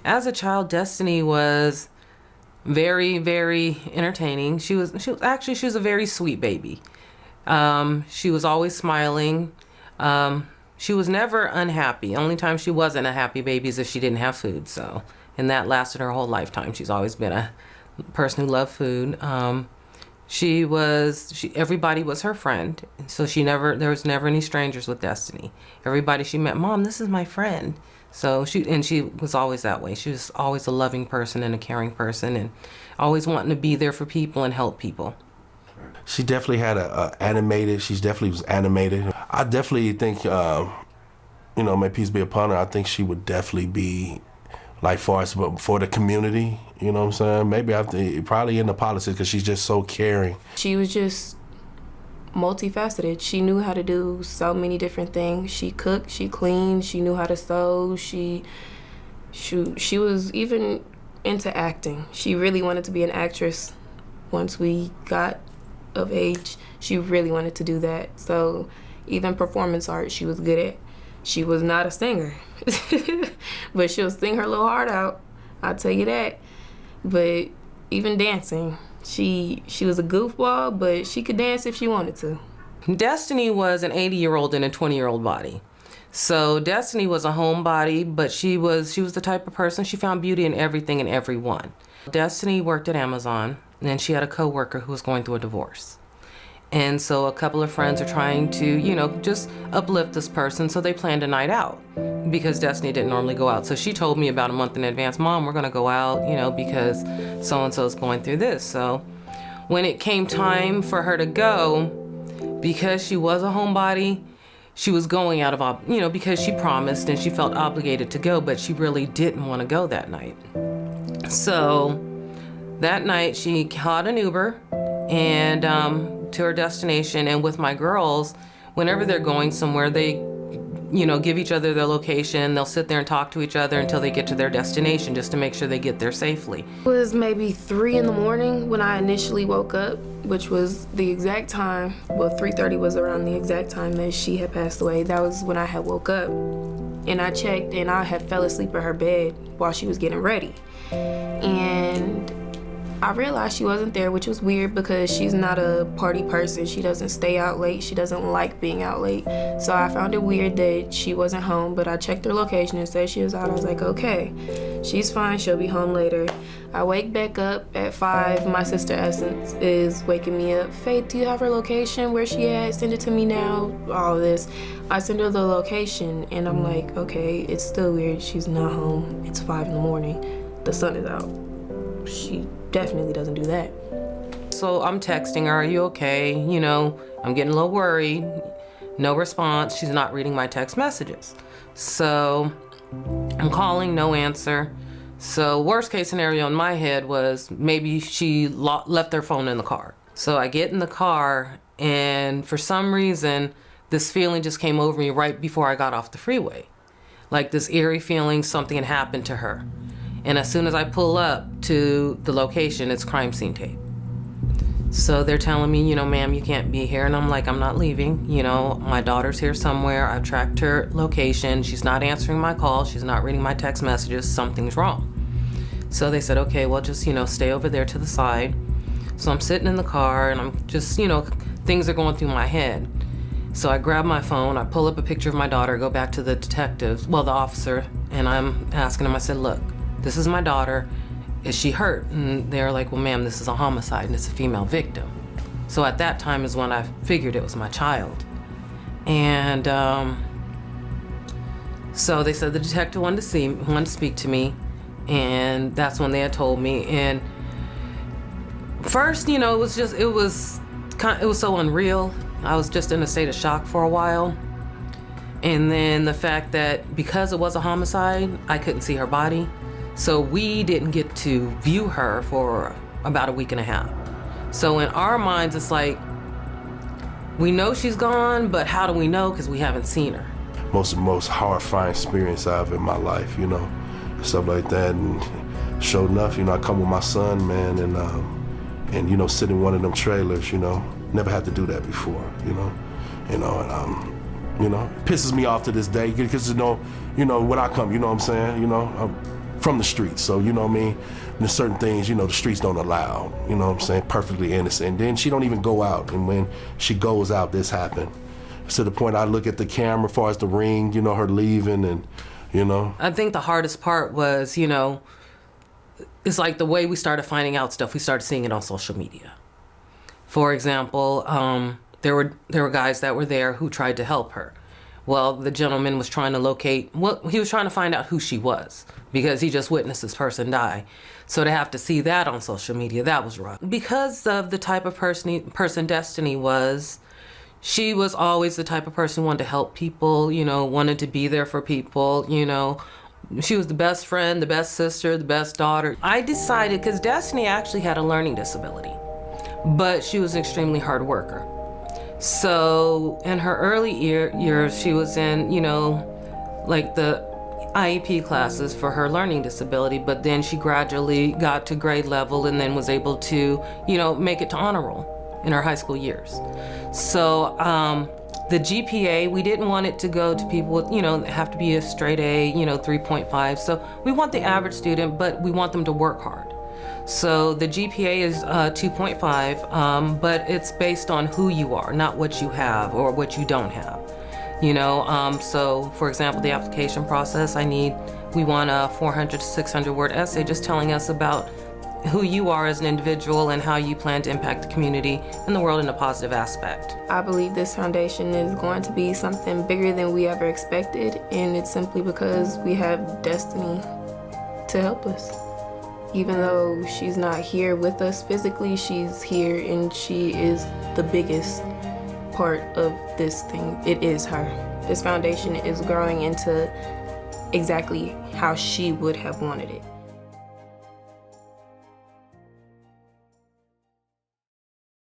As a child, Destiny was very, very entertaining. She was a very sweet baby. She was always smiling. She was never unhappy. Only time she wasn't a happy baby is if she didn't have food. So, and that lasted her whole lifetime. She's always been a person who loved food. Everybody was her friend. So there was never any strangers with Destiny. Everybody she met, Mom, this is my friend. So she was always that way. She was always a loving person and a caring person, and always wanting to be there for people and help people. She definitely had she definitely was animated. I definitely think, may peace be upon her, I think she would definitely be, like, for the community, you know what I'm saying? Maybe probably into politics, because she's just so caring. She was just multifaceted. She knew how to do so many different things. She cooked, she cleaned, she knew how to sew, she was even into acting. She really wanted to be an actress. Once we got of age, she really wanted to do that. So even performance art she was good at. She was not a singer, but she'll sing her little heart out, I'll tell you that. But even dancing, she was a goofball, but she could dance if she wanted to. Destiny was an 80-year-old in a 20-year-old body. So Destiny was a homebody, but she was the type of person, she found beauty in everything and everyone. Destiny worked at Amazon, and she had a coworker who was going through a divorce. And so a couple of friends are trying to, just uplift this person, so they planned a night out because Destiny didn't normally go out. So she told me about a month in advance, Mom, we're gonna go out, because so-and-so's going through this. So when it came time for her to go, because she was a homebody, she was going out of, because she promised and she felt obligated to go, but she really didn't want to go that night. So that night she caught an Uber and to her destination, and with my girls, whenever they're going somewhere, they give each other their location. They'll sit there and talk to each other until they get to their destination, just to make sure they get there safely. It was maybe 3 in the morning when I initially woke up, which was the exact time, 3:30 was around the exact time that she had passed away. That was when I had woke up, and I checked, and I had fell asleep in her bed while she was getting ready. And I realized she wasn't there, which was weird because she's not a party person. She doesn't stay out late. She doesn't like being out late. So I found it weird that she wasn't home, but I checked her location and said she was out. I was like, okay, she's fine. She'll be home later. I wake back up at 5. My sister Essence is waking me up. Faith, do you have her location? Where she at? Send it to me now. All of this. I send her the location, and I'm like, okay, it's still weird. She's not home. It's 5 in the morning. The sun is out. She definitely doesn't do that. So I'm texting her, are you okay? I'm getting a little worried. No response. She's not reading my text messages. So I'm calling, no answer. So worst case scenario in my head was maybe she left their phone in the car. So I get in the car, and for some reason, this feeling just came over me right before I got off the freeway. Like this eerie feeling something had happened to her. And as soon as I pull up to the location, it's crime scene tape. So they're telling me, ma'am, you can't be here. And I'm like, I'm not leaving. My daughter's here somewhere. I've tracked her location. She's not answering my calls. She's not reading my text messages. Something's wrong. So they said, okay, well, just, stay over there to the side. So I'm sitting in the car, and I'm just, things are going through my head. So I grab my phone, I pull up a picture of my daughter, go back to the the officer, and I'm asking him, I said, look, this is my daughter. Is she hurt? And they're like, well, ma'am, this is a homicide and it's a female victim. So at that time is when I figured it was my child. And so they said the detective wanted to speak to me, and that's when they had told me. And first, it was so unreal. I was just in a state of shock for a while. And then the fact that because it was a homicide, I couldn't see her body. So we didn't get to view her for about a week and a half. So in our minds, it's like, we know she's gone, but how do we know? Because we haven't seen her. Most horrifying experience I've in my life, stuff like that. And sure enough, I come with my son, man, and sit in one of them trailers, never had to do that before, and it pisses me off to this day because when I come, you know what I'm saying, from the streets. So, you know what I mean? There's certain things, you know, the streets don't allow, you know what I'm saying, perfectly innocent. And then she don't even go out. And when she goes out, this happened. To the point I look at the camera as far as the ring, you know, her leaving and, you know. I think the hardest part was, you know, it's like the way we started finding out stuff, we started seeing it on social media. For example, there were guys that were there who tried to help her. Well, the gentleman was trying to locate, he was trying to find out who she was because he just witnessed this person die. So to have to see that on social media, that was rough. Because of the type of person Destiny was, she was always the type of person who wanted to help people, you know, wanted to be there for people, you know. She was the best friend, the best sister, the best daughter. I decided, because Destiny actually had a learning disability, but she was an extremely hard worker. So in her early years, she was in, you know, like the IEP classes for her learning disability, but then she gradually got to grade level and then was able to, you know, make it to honor roll in her high school years. So the GPA, we didn't want it to go to people with, you know, have to be a straight A, you know, 3.5. So we want the average student, but we want them to work hard. So the GPA is 2.5, but it's based on who you are, not what you have or what you don't have. You know, so for example, the application process, we want a 400 to 600 word essay just telling us about who you are as an individual and how you plan to impact the community and the world in a positive aspect. I believe this foundation is going to be something bigger than we ever expected, and it's simply because we have Destiny to help us. Even though she's not here with us physically, she's here and she is the biggest part of this thing. It is her. This foundation is growing into exactly how she would have wanted it.